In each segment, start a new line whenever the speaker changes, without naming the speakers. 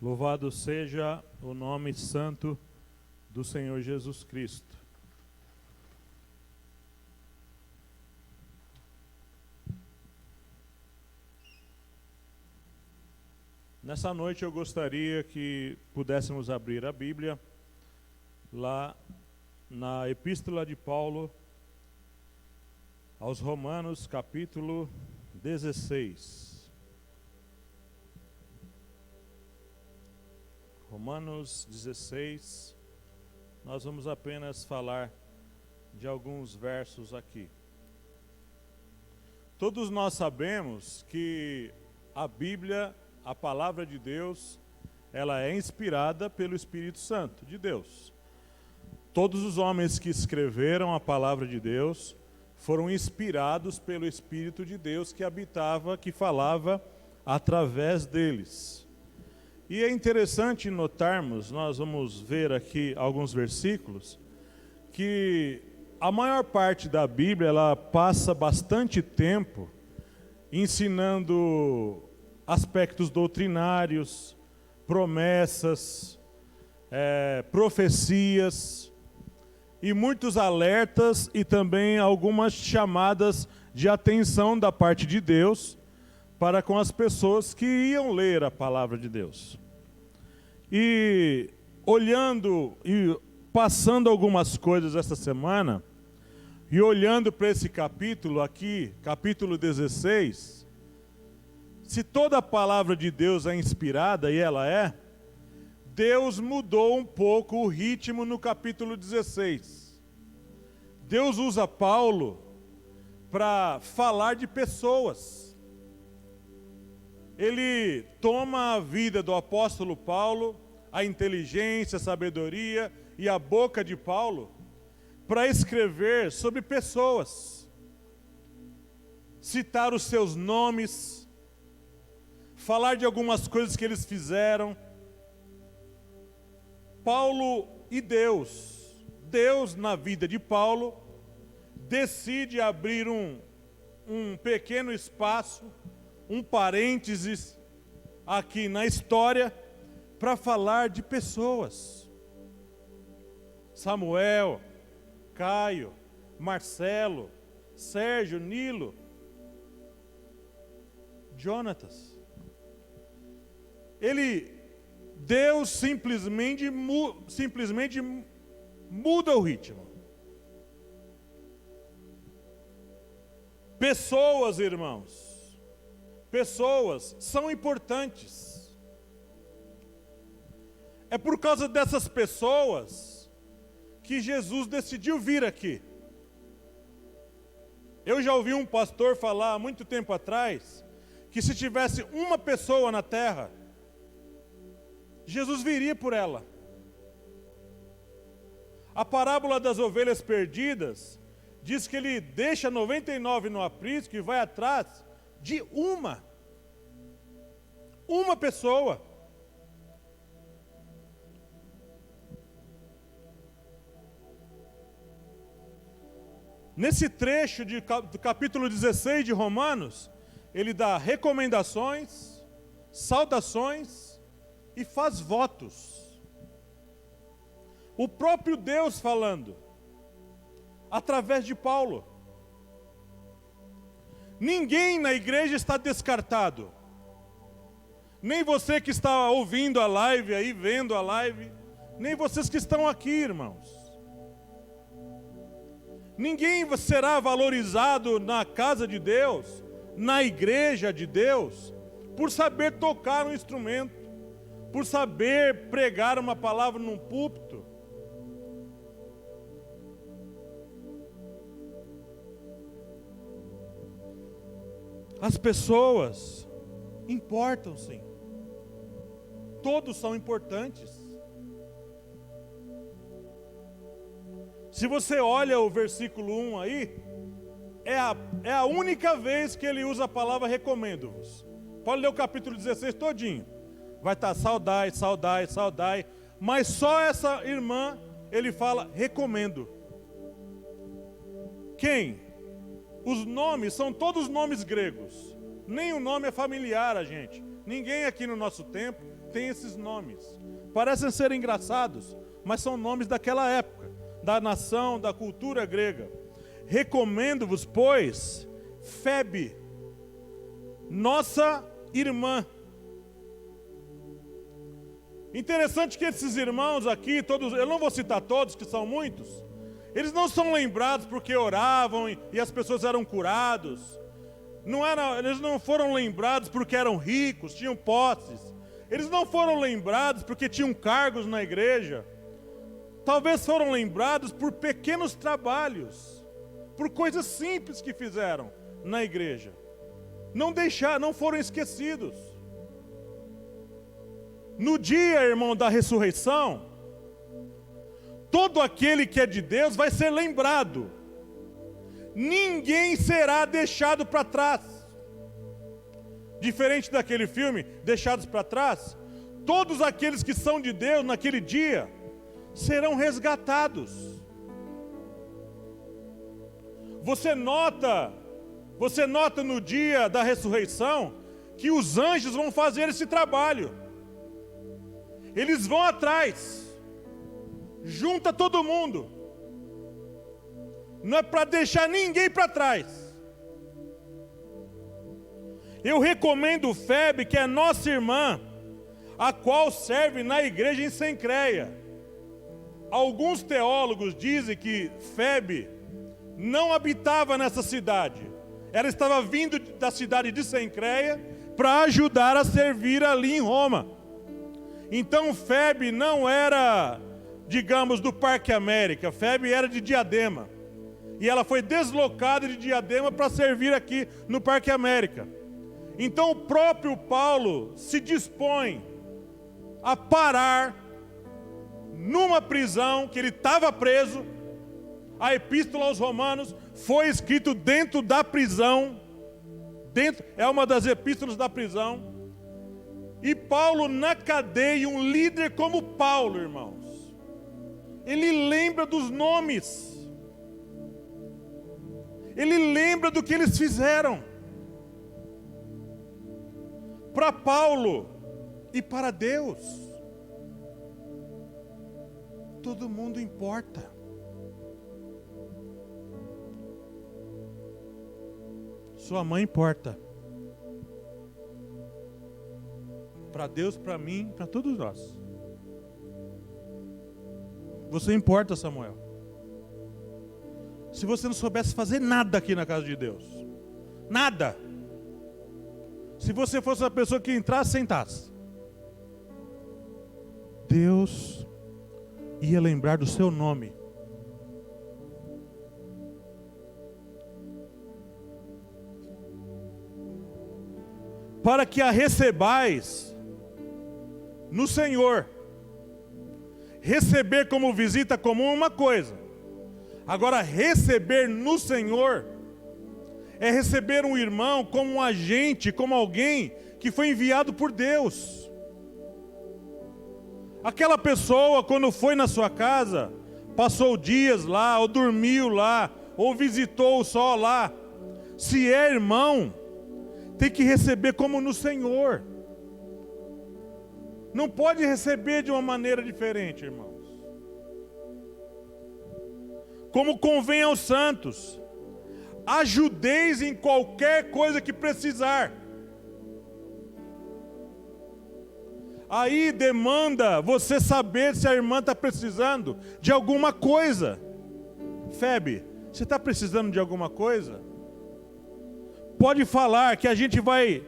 Louvado seja o nome santo do Senhor Jesus Cristo. Nessa noite eu gostaria que pudéssemos abrir a Bíblia lá na Epístola de Paulo aos Romanos, capítulo 16. Romanos 16, nós vamos apenas falar de alguns versos aqui. Todos nós sabemos que a Bíblia, a palavra de Deus, ela é inspirada pelo Espírito Santo de Deus. Todos os homens que escreveram a palavra de Deus foram inspirados pelo Espírito de Deus que habitava, que falava através deles. E é interessante notarmos, nós vamos ver aqui alguns versículos, que a maior parte da Bíblia, ela passa bastante tempo ensinando aspectos doutrinários, promessas, profecias, e muitos alertas e também algumas chamadas de atenção da parte de Deus para com as pessoas que iam ler a palavra de Deus. E olhando e passando algumas coisas essa semana, e olhando para esse capítulo aqui, capítulo 16, se toda a palavra de Deus é inspirada, e ela é, Deus mudou um pouco o ritmo no capítulo 16. Deus usa Paulo para falar de pessoas. Ele toma a vida do apóstolo Paulo, a inteligência, a sabedoria e a boca de Paulo, para escrever sobre pessoas. Citar os seus nomes, falar de algumas coisas que eles fizeram. Paulo e Deus na vida de Paulo, decide abrir um pequeno espaço, um parênteses aqui na história, para falar de pessoas. Samuel, Caio, Marcelo, Sérgio, Nilo, Jonatas. Deus simplesmente muda o ritmo. Pessoas, irmãos, pessoas são importantes. É por causa dessas pessoas que Jesus decidiu vir aqui. Eu já ouvi um pastor falar há muito tempo atrás que se tivesse uma pessoa na terra, Jesus viria por ela. A parábola das ovelhas perdidas diz que ele deixa 99 no aprisco e vai atrás de uma pessoa. Nesse trecho do capítulo 16 de Romanos, ele dá recomendações, saudações e faz votos. O próprio Deus falando, através de Paulo. Ninguém na igreja está descartado. Nem você que está ouvindo a live aí, vendo a live, nem vocês que estão aqui, irmãos. Ninguém será valorizado na casa de Deus, na igreja de Deus, por saber tocar um instrumento, por saber pregar uma palavra num púlpito. As pessoas importam, sim. Todos são importantes. Se você olha o versículo 1 aí, é a única vez que ele usa a palavra recomendo-vos. Pode ler o capítulo 16 todinho. Vai estar saudai, saudai, saudai. Mas só essa irmã, ele fala recomendo. Quem? Os nomes são todos nomes gregos. Nenhum nome é familiar a gente. Ninguém aqui no nosso tempo tem esses nomes. Parecem ser engraçados, mas são nomes daquela época, da nação, da cultura grega. Recomendo-vos, pois, Febe, nossa irmã. Interessante que esses irmãos aqui, todos, eu não vou citar todos, que são muitos, eles não são lembrados porque oravam e as pessoas eram curados. Eles não foram lembrados porque eram ricos, tinham posses. Eles não foram lembrados porque tinham cargos na igreja. Talvez foram lembrados por pequenos trabalhos, por coisas simples que fizeram na igreja. Não foram esquecidos. No dia, irmão, da ressurreição, todo aquele que é de Deus vai ser lembrado. Ninguém será deixado para trás. Diferente daquele filme, Deixados para Trás, todos aqueles que são de Deus naquele dia serão resgatados. Você nota no dia da ressurreição que os anjos vão fazer esse trabalho. Eles vão atrás, junta todo mundo. Não é para deixar ninguém para trás. Eu recomendo Febe, que é nossa irmã, a qual serve na igreja em Cencreia. Alguns teólogos dizem que Febe não habitava nessa cidade. Ela estava vindo da cidade de Cencreia para ajudar a servir ali em Roma. Então Febe não era, digamos, do Parque América. Febe era de Diadema. E ela foi deslocada de Diadema para servir aqui no Parque América. Então o próprio Paulo se dispõe a parar numa prisão que ele estava preso. A epístola aos Romanos foi escrita dentro da prisão. É uma das epístolas da prisão. E Paulo na cadeia, um líder como Paulo, irmãos, ele lembra dos nomes. Ele lembra do que eles fizeram. Para Paulo e para Deus, todo mundo importa. Sua mãe importa. Para Deus, para mim, para todos nós. Você importa, Samuel. Se você não soubesse fazer nada aqui na casa de Deus, nada. Se você fosse a pessoa que entrasse e sentasse, Deus ia lembrar do seu nome. Para que a recebais no Senhor. Receber como visita comum é uma coisa. Agora, receber no Senhor é receber um irmão como um agente, como alguém que foi enviado por Deus. Aquela pessoa, quando foi na sua casa, passou dias lá, ou dormiu lá, ou visitou só lá. Se é irmão, tem que receber como no Senhor. Não pode receber de uma maneira diferente, irmãos. Como convém aos santos, ajudeis em qualquer coisa que precisar. Aí demanda você saber se a irmã está precisando de alguma coisa. Febe, você está precisando de alguma coisa? Pode falar que a gente vai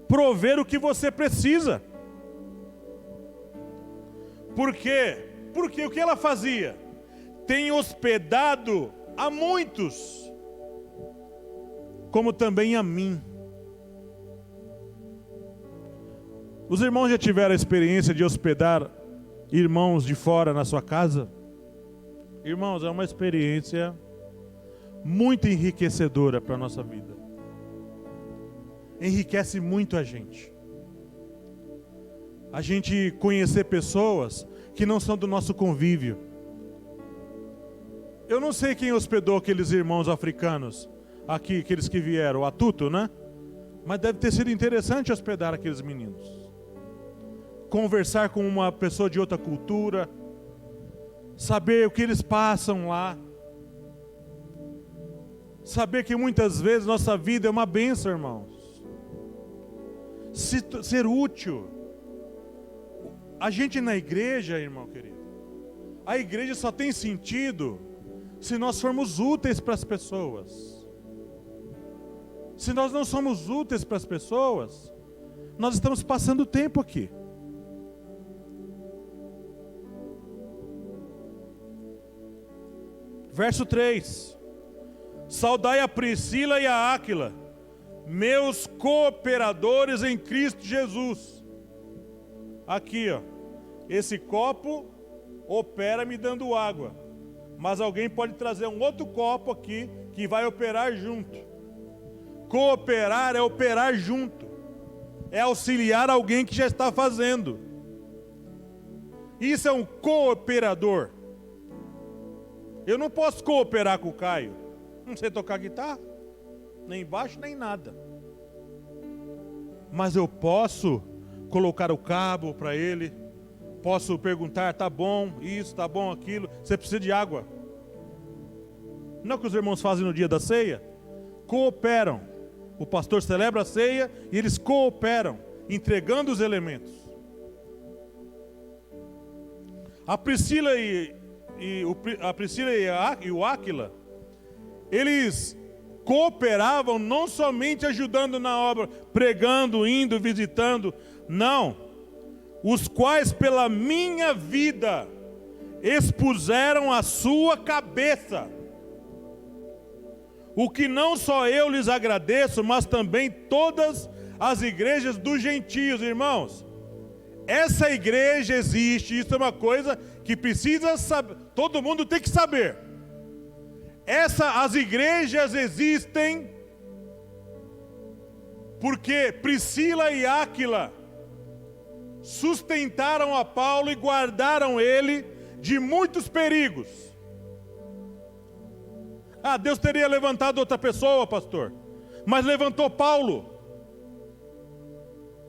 prover o que você precisa. Por quê? Porque o que ela fazia? Tem hospedado a muitos, como também a mim. Os irmãos já tiveram a experiência de hospedar irmãos de fora na sua casa? Irmãos, é uma experiência muito enriquecedora para a nossa vida. Enriquece muito a gente. A gente conhecer pessoas que não são do nosso convívio. Eu não sei quem hospedou aqueles irmãos africanos aqui, aqueles que vieram, a Tuto, né? Mas deve ter sido interessante hospedar aqueles meninos. conversar com uma pessoa de outra cultura, saber o que eles passam lá, saber que muitas vezes nossa vida é uma bênção, irmãos. Ser útil. A gente na igreja, irmão querido, a igreja só tem sentido se nós formos úteis para as pessoas. Se nós não somos úteis para as pessoas, nós estamos passando tempo aqui. Verso 3. Saudai a Priscila e a Áquila, meus cooperadores em Cristo Jesus. Aqui, ó. Esse copo opera me dando água, mas alguém pode trazer um outro copo aqui que vai operar junto. Cooperar é operar junto, é auxiliar alguém que já está fazendo. Isso é um cooperador. Eu não posso cooperar com o Caio, não sei tocar guitarra, nem baixo nem nada, mas eu posso colocar o cabo para ele, posso perguntar, tá bom isso, tá bom aquilo, você precisa de água. Não é o que os irmãos fazem no dia da ceia? Cooperam. O pastor celebra a ceia e eles cooperam, entregando os elementos. A Priscila e o Áquila, eles cooperavam não somente ajudando na obra, pregando, indo, visitando, não. Os quais pela minha vida expuseram a sua cabeça. O que não só eu lhes agradeço, mas também todas as igrejas dos gentios, irmãos. Essa igreja existe, isso é uma coisa que precisa saber, todo mundo tem que saber. As igrejas existem porque Priscila e Áquila sustentaram a Paulo e guardaram ele de muitos perigos. Ah, Deus teria levantado outra pessoa, pastor, mas levantou Paulo.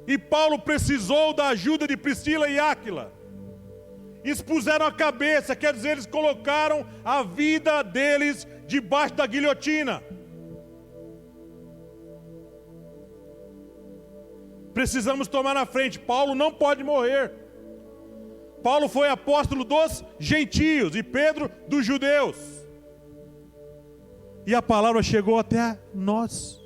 E Paulo precisou da ajuda de Priscila e Áquila. Expuseram a cabeça, quer dizer, eles colocaram a vida deles debaixo da guilhotina. Precisamos tomar na frente. Paulo não pode morrer. Paulo foi apóstolo dos gentios e Pedro dos judeus. E a palavra chegou até nós.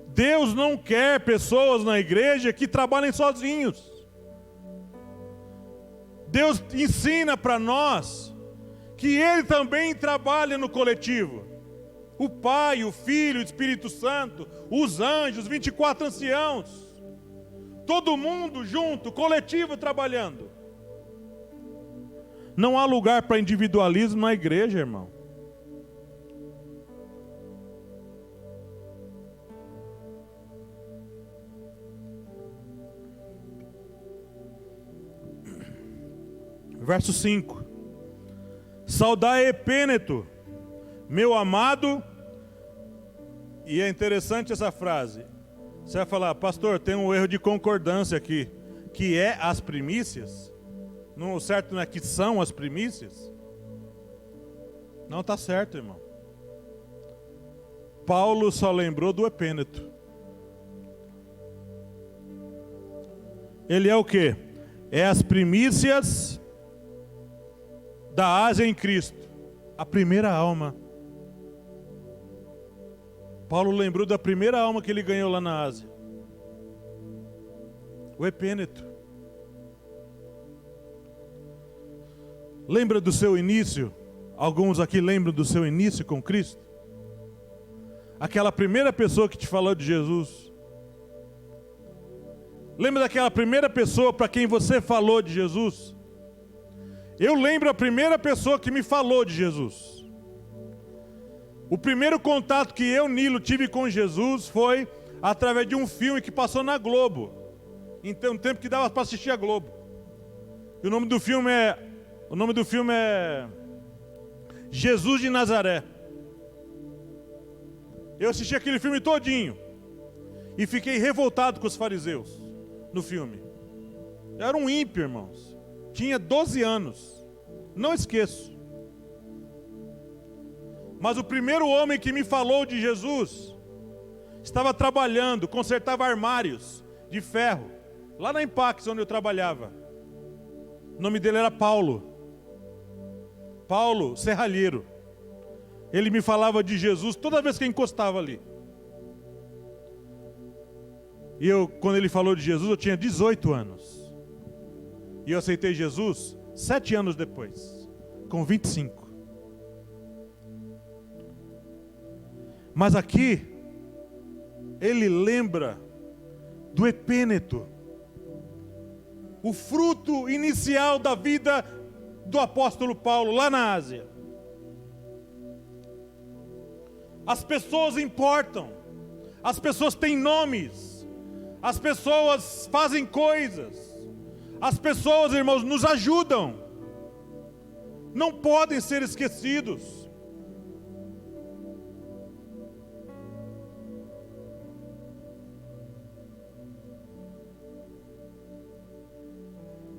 Deus não quer pessoas na igreja que trabalhem sozinhos. Deus ensina para nós que Ele também trabalha no coletivo. O Pai, o Filho, o Espírito Santo, os anjos, 24 anciãos. Todo mundo junto, coletivo trabalhando. Não há lugar para individualismo na igreja, irmão. Verso 5. Saudai Epêneto, meu amado. E é interessante essa frase. Você vai falar, pastor, tem um erro de concordância aqui, que é as primícias. Não, certo não é que são as primícias? Não, está certo, irmão. Paulo só lembrou do Epêneto. Ele é o quê? É as primícias da Ásia em Cristo. A primeira alma. Paulo lembrou da primeira alma que ele ganhou lá na Ásia. O Epêneto. Lembra do seu início? Alguns aqui lembram do seu início com Cristo? Aquela primeira pessoa que te falou de Jesus. Lembra daquela primeira pessoa para quem você falou de Jesus? Eu lembro a primeira pessoa que me falou de Jesus. O primeiro contato que eu, Nilo, tive com Jesus foi através de um filme que passou na Globo. Então, um tempo que dava para assistir a Globo. E o nome do filme é Jesus de Nazaré. Eu assisti aquele filme todinho. E fiquei revoltado com os fariseus no filme. Eu era um ímpio, irmãos. Tinha 12 anos. Não esqueço. Mas o primeiro homem que me falou de Jesus estava trabalhando, consertava armários de ferro, lá na Impax, onde eu trabalhava. O nome dele era Paulo. Paulo Serralheiro. Ele me falava de Jesus toda vez que eu encostava ali. E quando ele falou de Jesus, eu tinha 18 anos. E eu aceitei Jesus 7 anos depois, com 25. Mas aqui, ele lembra do epêneto, o fruto inicial da vida do apóstolo Paulo, lá na Ásia. As pessoas importam, as pessoas têm nomes, as pessoas fazem coisas, as pessoas, irmãos, nos ajudam, não podem ser esquecidos.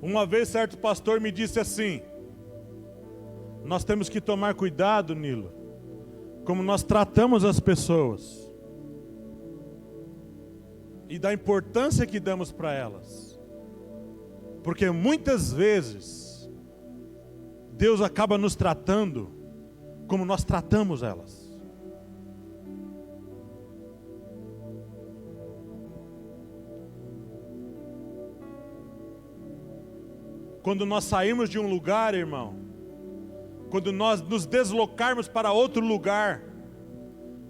Uma vez certo pastor me disse assim: nós temos que tomar cuidado, Nilo, como nós tratamos as pessoas e da importância que damos para elas, porque muitas vezes Deus acaba nos tratando como nós tratamos elas. Quando nós sairmos de um lugar, irmão, quando nós nos deslocarmos para outro lugar,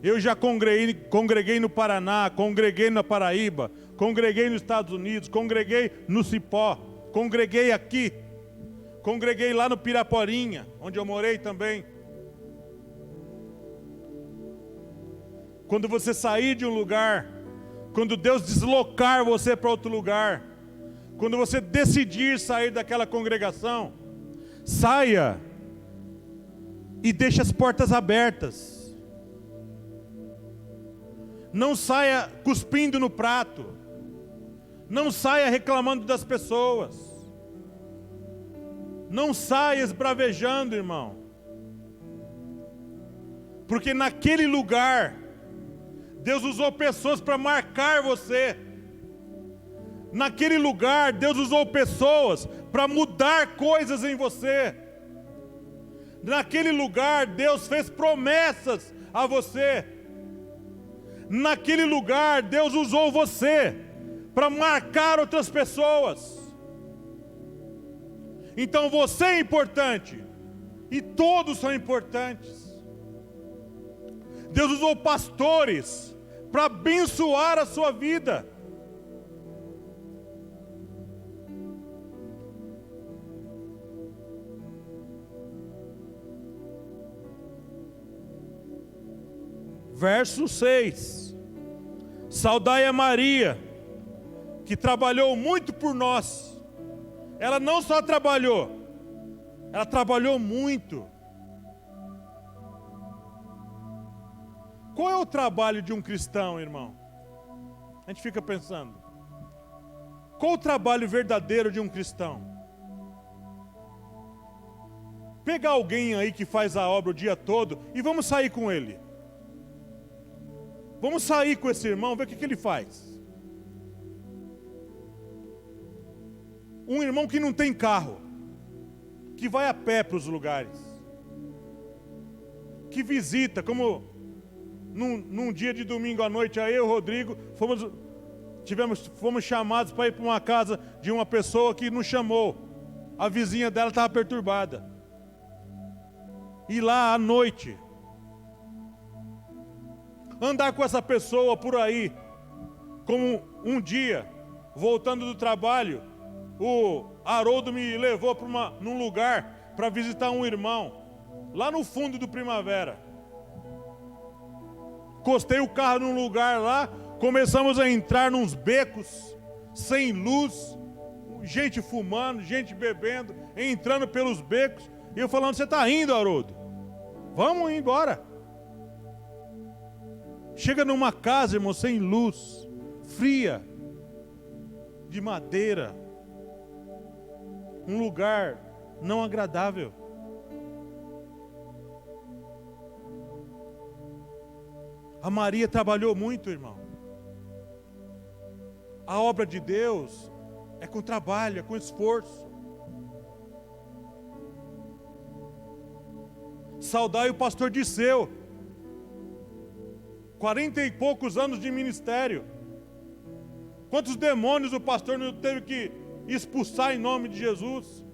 eu já congreguei no Paraná, congreguei na Paraíba, congreguei nos Estados Unidos, congreguei no Cipó, congreguei aqui, congreguei lá no Piraporinha, onde eu morei também. Quando você sair de um lugar, quando Deus deslocar você para outro lugar, quando você decidir sair daquela congregação, saia e deixe as portas abertas. Não saia cuspindo no prato. Não saia reclamando das pessoas. Não saia esbravejando, irmão. Porque naquele lugar, Deus usou pessoas para marcar você. Naquele lugar, Deus usou pessoas para mudar coisas em você. Naquele lugar, Deus fez promessas a você. Naquele lugar, Deus usou você para marcar outras pessoas. Então você é importante. E todos são importantes. Deus usou pastores para abençoar a sua vida. Verso 6. Saudai a Maria, que trabalhou muito por nós. Ela não só trabalhou, ela trabalhou muito. Qual é o trabalho de um cristão, irmão? A gente fica pensando. Qual o trabalho verdadeiro de um cristão? Pegar alguém aí que faz a obra o dia todo e vamos sair com ele. Vamos sair com esse irmão, ver o que ele faz. Um irmão que não tem carro, que vai a pé para os lugares, que visita, como num dia de domingo à noite, aí eu e o Rodrigo fomos chamados para ir para uma casa de uma pessoa que nos chamou. A vizinha dela estava perturbada. E lá à noite, andar com essa pessoa por aí, como um dia, voltando do trabalho, o Haroldo me levou num lugar para visitar um irmão, lá no fundo do Primavera. Encostei o carro num lugar lá, começamos a entrar nos becos, sem luz, gente fumando, gente bebendo, entrando pelos becos, e eu falando: você está indo, Haroldo? Vamos embora. Chega numa casa, irmão, sem luz, fria, de madeira, um lugar não agradável. A Maria trabalhou muito, irmão. A obra de Deus é com trabalho, é com esforço. Saudai o pastor Disseu, 40 e poucos anos de ministério. Quantos demônios o pastor não teve que expulsar em nome de Jesus?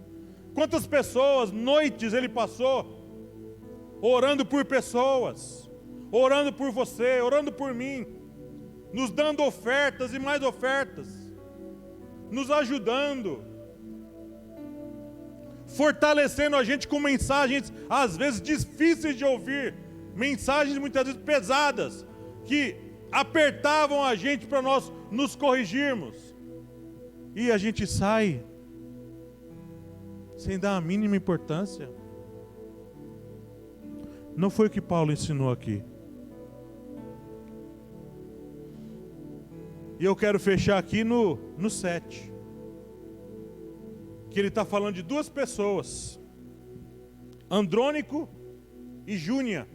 Quantas pessoas, noites ele passou, orando por pessoas, orando por você, orando por mim, nos dando ofertas e mais ofertas, nos ajudando, fortalecendo a gente com mensagens às vezes difíceis de ouvir, mensagens muitas vezes pesadas, que apertavam a gente para nós nos corrigirmos, e a gente sai sem dar a mínima importância. Não foi o que Paulo ensinou aqui. E eu quero fechar aqui no 7. Que ele está falando de duas pessoas. Andrônico e Júnia.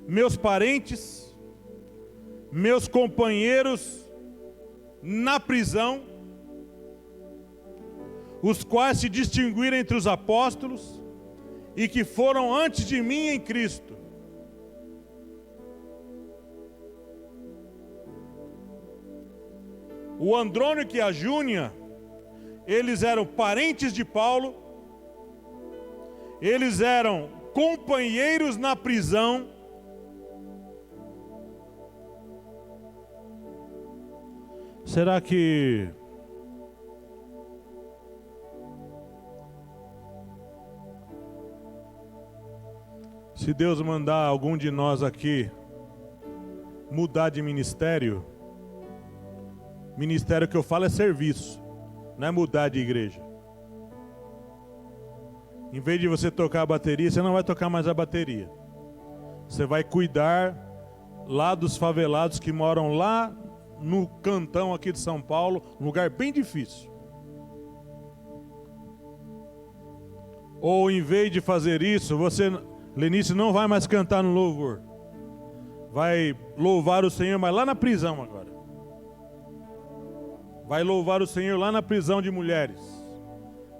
Meus parentes, meus companheiros na prisão, os quais se distinguiram entre os apóstolos e que foram antes de mim em Cristo. O Andrônico e a Júnia, eles eram parentes de Paulo, eles eram companheiros na prisão, será que se Deus mandar algum de nós aqui mudar de ministério, ministério que eu falo é serviço, não é mudar de igreja. Em vez de você tocar a bateria, você não vai tocar mais a bateria. Você vai cuidar lá dos favelados que moram lá no cantão aqui de São Paulo, um lugar bem difícil. Ou em vez de fazer isso, você, Lenice, não vai mais cantar no louvor. Vai louvar o Senhor, mas lá na prisão agora. Vai louvar o Senhor lá na prisão de mulheres.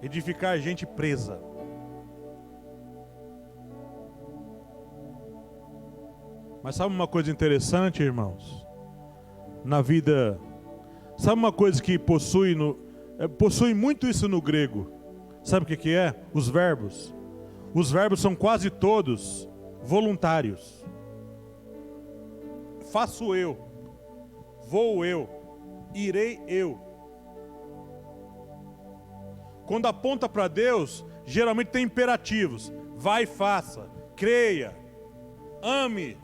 Edificar gente presa. Mas sabe uma coisa interessante, irmãos? Na vida, sabe uma coisa que possui muito isso no grego? Sabe o que é? Os verbos. Os verbos são quase todos voluntários. Faço eu, vou eu, irei eu. Quando aponta para Deus, geralmente tem imperativos. Vai e faça, creia, ame.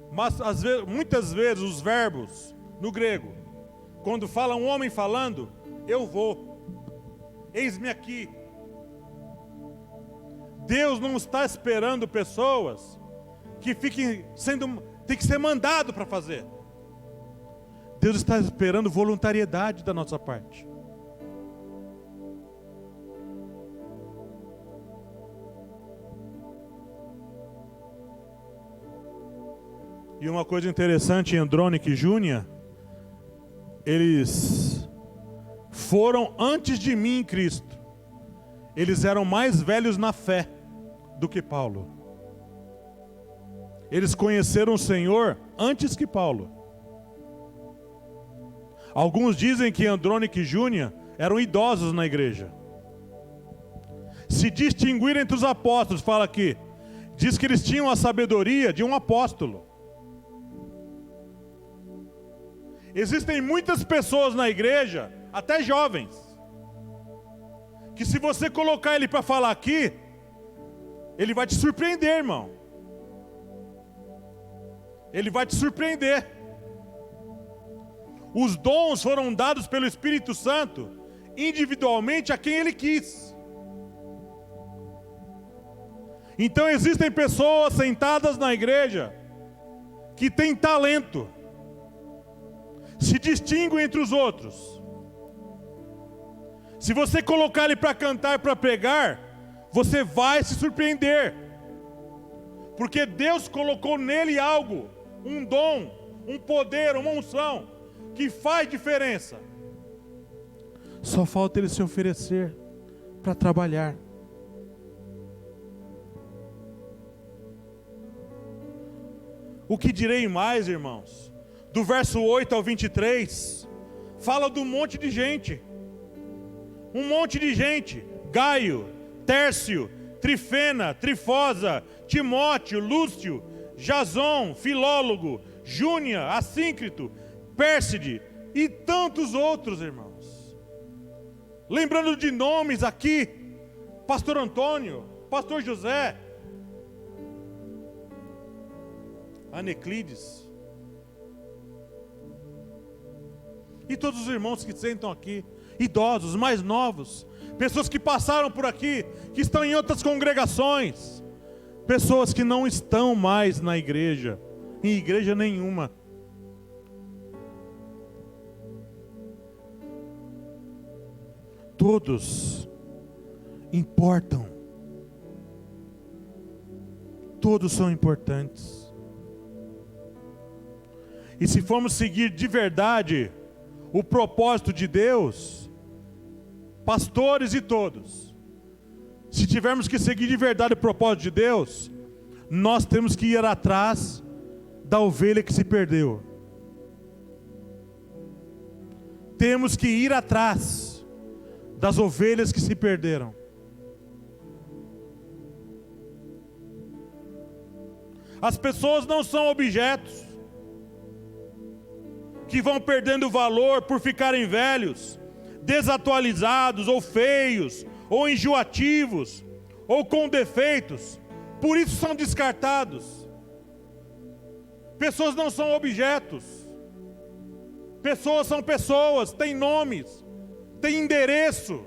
Mas muitas vezes os verbos no grego, quando fala um homem falando, eu vou, eis-me aqui. Deus não está esperando pessoas que tem que ser mandado para fazer. Deus está esperando voluntariedade da nossa parte. E uma coisa interessante, Andrônico e Júnia, eles foram antes de mim em Cristo. Eles eram mais velhos na fé do que Paulo. Eles conheceram o Senhor antes que Paulo. Alguns dizem que Andrônico e Júnia eram idosos na igreja. Se distinguiram entre os apóstolos, fala aqui. Diz que eles tinham a sabedoria de um apóstolo. Existem muitas pessoas na igreja, até jovens, que se você colocar ele para falar aqui, ele vai te surpreender, irmão. Ele vai te surpreender. Os dons foram dados pelo Espírito Santo, individualmente a quem Ele quis. Então existem pessoas sentadas na igreja, que têm talento, se distinguem entre os outros. Se você colocar ele para cantar, para pregar, você vai se surpreender. Porque Deus colocou nele algo, um dom, um poder, uma unção, que faz diferença. Só falta ele se oferecer para trabalhar. O que direi mais, irmãos? Do verso 8 ao 23, fala de um monte de gente. Um monte de gente. Gaio, Tércio, Trifena, Trifosa, Timóteo, Lúcio, Jason, Filólogo, Júnia, Assíncrito, Pérside e tantos outros, irmãos. Lembrando de nomes aqui, Pastor Antônio, Pastor José, Aneclides, e todos os irmãos que sentam aqui, idosos, mais novos, pessoas que passaram por aqui, que estão em outras congregações, pessoas que não estão mais na igreja, em igreja nenhuma. Todos importam. Todos são importantes. E se formos seguir de verdade o propósito de Deus, pastores e todos, se tivermos que seguir de verdade o propósito de Deus, nós temos que ir atrás da ovelha que se perdeu. Temos que ir atrás das ovelhas que se perderam. As pessoas não são objetos que vão perdendo valor por ficarem velhos, desatualizados, ou feios, ou enjoativos, ou com defeitos, por isso são descartados. Pessoas não são objetos. Pessoas são pessoas, têm nomes, têm endereço,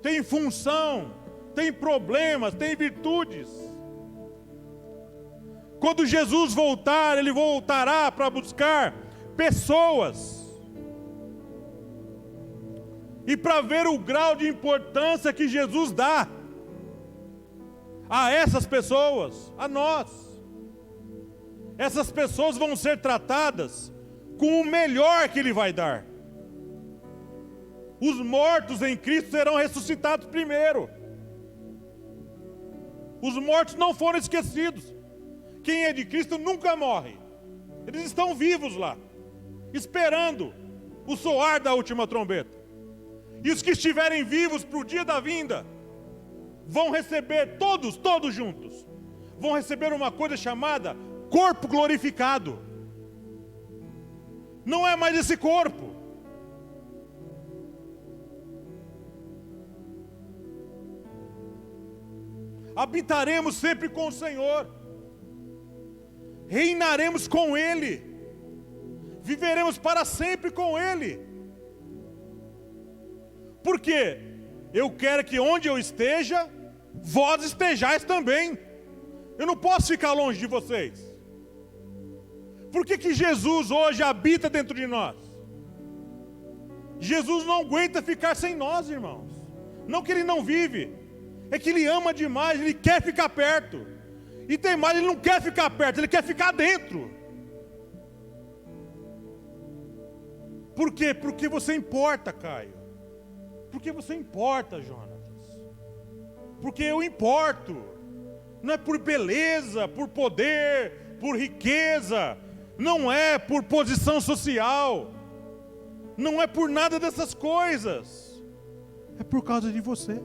têm função, têm problemas, têm virtudes. Quando Jesus voltar, Ele voltará para buscar pessoas, e para ver o grau de importância que Jesus dá a essas pessoas, a nós. Essas pessoas vão ser tratadas com o melhor que Ele vai dar. Os mortos em Cristo serão ressuscitados primeiro. Os mortos não foram esquecidos. Quem é de Cristo nunca morre. Eles estão vivos lá, esperando o soar da última trombeta. E os que estiverem vivos para o dia da vinda, vão receber, todos juntos, vão receber uma coisa chamada corpo glorificado. Não é mais esse corpo. Habitaremos sempre com o Senhor. Reinaremos com Ele. Viveremos para sempre com Ele. Porque eu quero que onde eu esteja, vós estejais também. Eu não posso ficar longe de vocês. Por que Jesus hoje habita dentro de nós? Jesus não aguenta ficar sem nós, irmãos. Não que Ele não vive, é que Ele ama demais, Ele quer ficar perto. E tem mais, Ele não quer ficar perto, Ele quer ficar dentro. Por quê? Porque você importa, Caio. Porque você importa, Jonatas. Porque eu importo. Não é por beleza, por poder, por riqueza. Não é por posição social. Não é por nada dessas coisas. É por causa de você.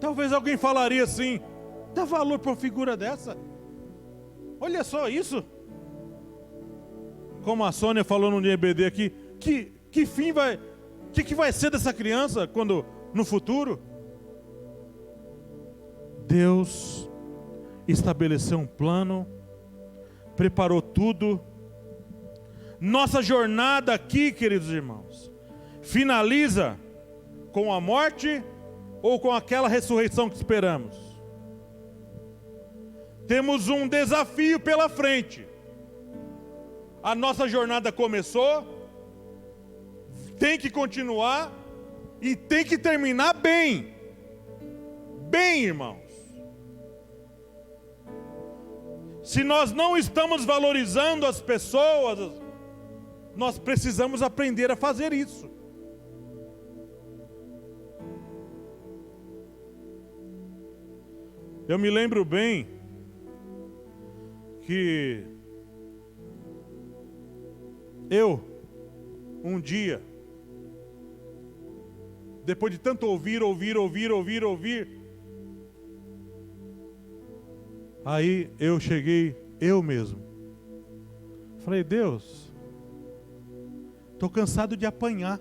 Talvez alguém falaria assim: dá valor para uma figura dessa? Olha só isso. Como a Sônia falou no EBD aqui, que fim vai, que vai ser dessa criança quando no futuro? Deus estabeleceu um plano, preparou tudo. Nossa jornada aqui, queridos irmãos, finaliza com a morte ou com aquela ressurreição que esperamos? Temos um desafio pela frente. A nossa jornada começou, tem que continuar e tem que terminar bem. Bem, irmãos. Se nós não estamos valorizando as pessoas, nós precisamos aprender a fazer isso. Eu me lembro bem que um dia, depois de tanto ouvir, aí eu cheguei, eu mesmo, falei: Deus, estou cansado de apanhar,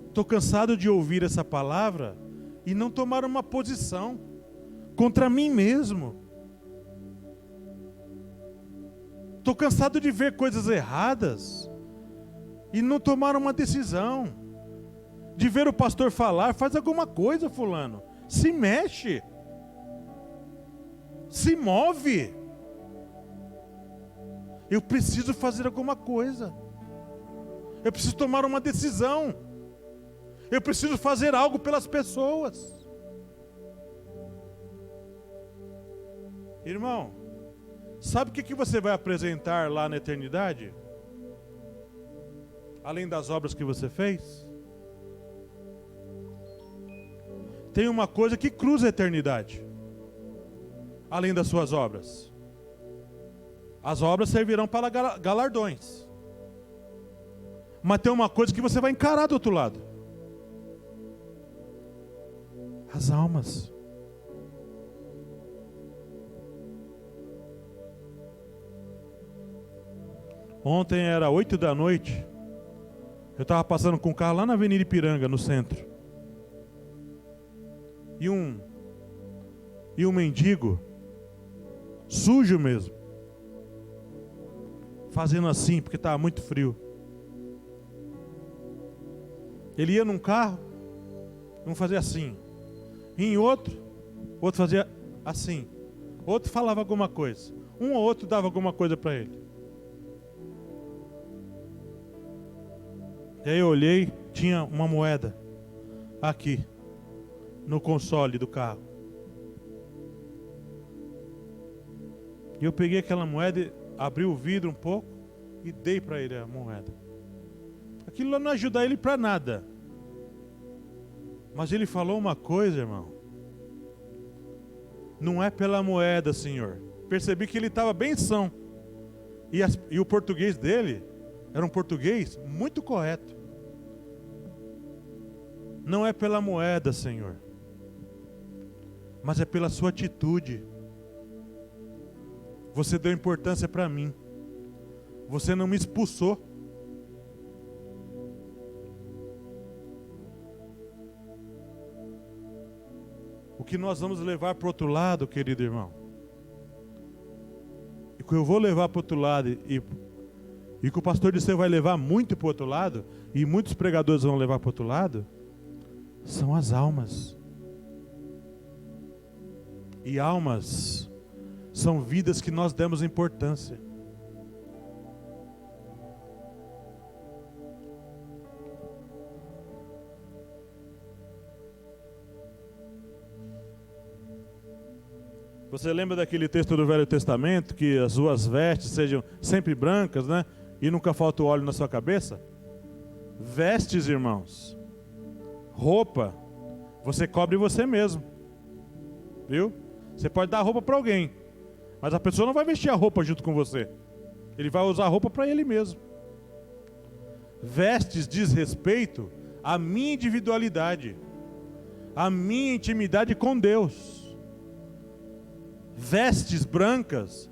estou cansado de ouvir essa palavra e não tomar uma posição contra mim mesmo. Estou cansado de ver coisas erradas e não tomar uma decisão. De ver o pastor falar: faz alguma coisa, fulano. Se mexe. Se move. Eu preciso fazer alguma coisa. Eu preciso tomar uma decisão. Eu preciso fazer algo pelas pessoas. Irmão, sabe o que você vai apresentar lá na eternidade? Além das obras que você fez? Tem uma coisa que cruza a eternidade. Além das suas obras. As obras servirão para galardões. Mas tem uma coisa que você vai encarar do outro lado. As almas. Ontem era 8 da noite. Eu estava passando com o carro lá na Avenida Ipiranga, no centro. E um mendigo, sujo mesmo, fazendo assim, porque estava muito frio. Ele ia num carro, um fazia assim. E em outro fazia assim. Outro falava alguma coisa. Um ou outro dava alguma coisa para ele. E aí eu olhei, tinha uma moeda aqui, no console do carro. E eu peguei aquela moeda, abri o vidro um pouco e dei para ele a moeda. Aquilo não ajuda ele para nada. Mas ele falou uma coisa, irmão. Não é pela moeda, Senhor. Percebi que ele estava bem são. E o português dele era um português muito correto. Não é pela moeda, Senhor, mas é pela sua atitude. Você deu importância para mim. Você não me expulsou. O que nós vamos levar para o outro lado, querido irmão, e que eu vou levar para o outro lado, e que o pastor de você vai levar muito para o outro lado, e muitos pregadores vão levar para o outro lado, são as almas. E almas são vidas que nós demos importância. Você lembra daquele texto do Velho Testamento, que as suas vestes sejam sempre brancas, né? E nunca falta o óleo na sua cabeça? Vestes, irmãos, roupa, você cobre você mesmo, viu? Você pode dar roupa para alguém, mas a pessoa não vai vestir a roupa junto com você. Ele vai usar a roupa para ele mesmo. Vestes diz respeito à minha individualidade, à minha intimidade com Deus. Vestes brancas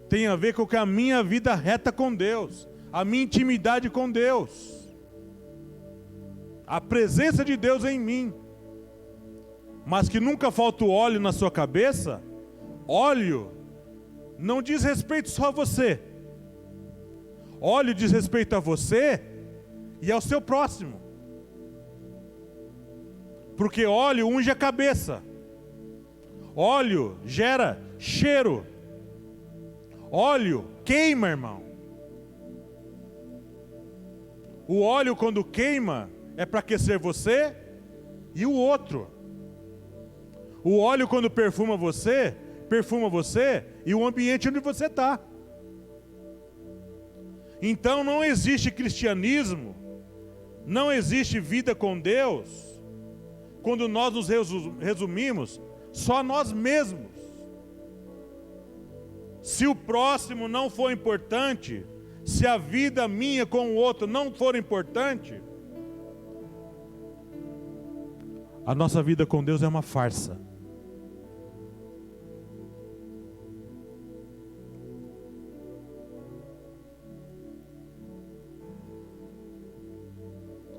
tem a ver com a minha vida reta com Deus, a minha intimidade com Deus, a presença de Deus em mim. Mas que nunca falta o óleo na sua cabeça. Óleo não diz respeito só a você. Óleo diz respeito a você e ao seu próximo. Porque óleo unge a cabeça. Óleo gera cheiro. Óleo queima, irmão. O óleo, quando queima, é para aquecer você e o outro. O óleo, quando perfuma você e o ambiente onde você está. Então não existe cristianismo, não existe vida com Deus, quando nós nos resumimos só a nós mesmos. Se o próximo não for importante, se a vida minha com o outro não for importante, a nossa vida com Deus é uma farsa.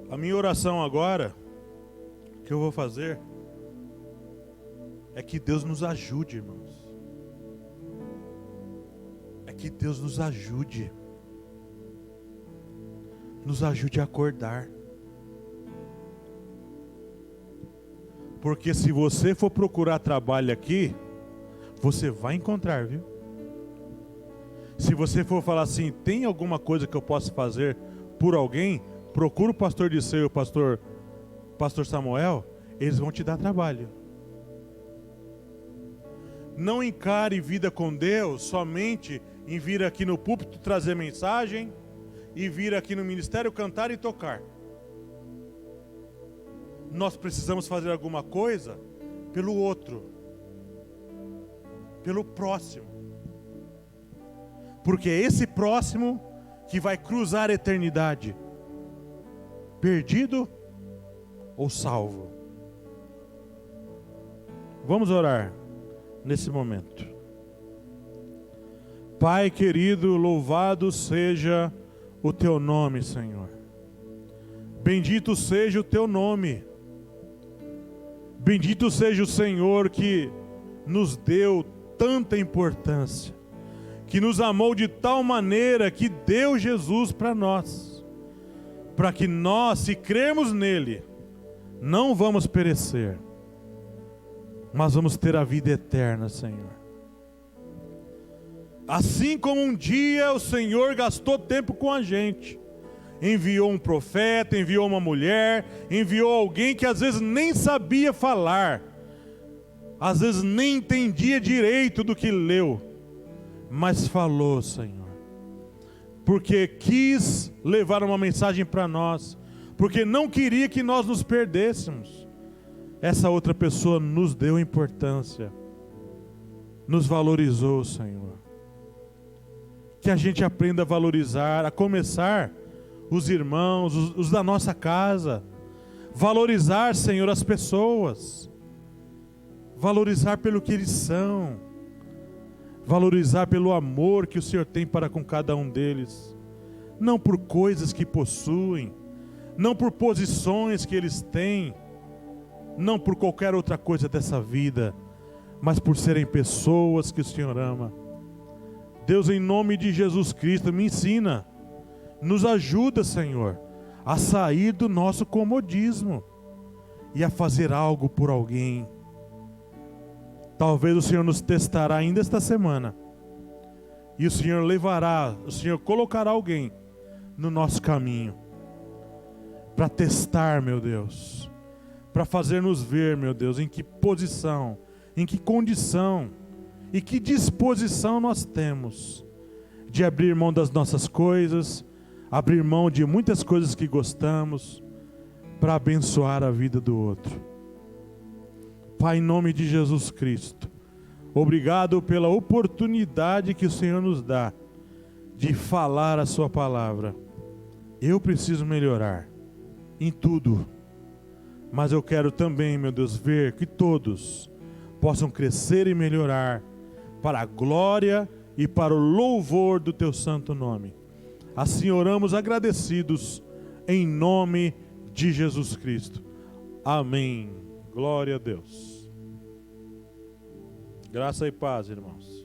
A minha oração agora, que eu vou fazer, é que Deus nos ajude, irmãos. É que Deus nos ajude. Nos ajude a acordar. Porque se você for procurar trabalho aqui, você vai encontrar, viu? Se você for falar assim, tem alguma coisa que eu possa fazer por alguém, procura o pastor Disseu e o pastor Samuel, eles vão te dar trabalho. Não encare vida com Deus somente em vir aqui no púlpito trazer mensagem e vir aqui no ministério cantar e tocar. Nós precisamos fazer alguma coisa pelo outro, pelo próximo. Porque é esse próximo que vai cruzar a eternidade, perdido ou salvo. Vamos orar nesse momento. Pai querido, louvado seja o teu nome, Senhor. Bendito seja o teu nome. Bendito seja o Senhor que nos deu tanta importância, que nos amou de tal maneira que deu Jesus para nós, para que nós, se crermos nele, não vamos perecer, mas vamos ter a vida eterna, Senhor. Assim como um dia o Senhor gastou tempo com a gente, enviou um profeta, enviou uma mulher, enviou alguém que às vezes nem sabia falar, às vezes nem entendia direito do que leu, mas falou, Senhor, porque quis levar uma mensagem para nós, porque não queria que nós nos perdêssemos. Essa outra pessoa nos deu importância, nos valorizou, Senhor. Que a gente aprenda a valorizar, a começar os irmãos, os da nossa casa. Valorizar, Senhor, as pessoas. Valorizar pelo que eles são. Valorizar pelo amor que o Senhor tem para com cada um deles. Não por coisas que possuem, não por posições que eles têm, não por qualquer outra coisa dessa vida, mas por serem pessoas que o Senhor ama. Deus, em nome de Jesus Cristo, me ensina, nos ajuda, Senhor, a sair do nosso comodismo e a fazer algo por alguém. Talvez o Senhor nos testará ainda esta semana, e o Senhor colocará alguém no nosso caminho, para testar, meu Deus, para fazer-nos ver, meu Deus, em que posição, em que condição e que disposição nós temos de abrir mão das nossas coisas, abrir mão de muitas coisas que gostamos, para abençoar a vida do outro. Pai, em nome de Jesus Cristo, obrigado pela oportunidade que o Senhor nos dá de falar a sua palavra. Eu preciso melhorar em tudo, mas eu quero também, meu Deus, ver que todos possam crescer e melhorar para a glória e para o louvor do teu santo nome. Assim oramos agradecidos em nome de Jesus Cristo. Amém. Glória a Deus. Graça e paz, irmãos.